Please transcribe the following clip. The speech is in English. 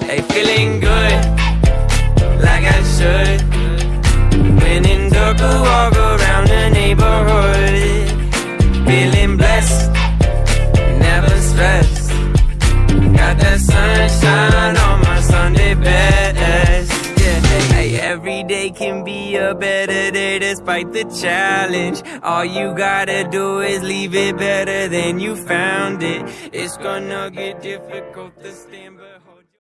Hey, feeling good, like I should. When in dark, I walk around the neighborhood. Feeling blessed, never stressed. Got that sunshine on my Sunday best. Yeah, hey, every day can be a better day despite the challenge. All you gotta do is leave it better than you found it. It's gonna get difficult to stay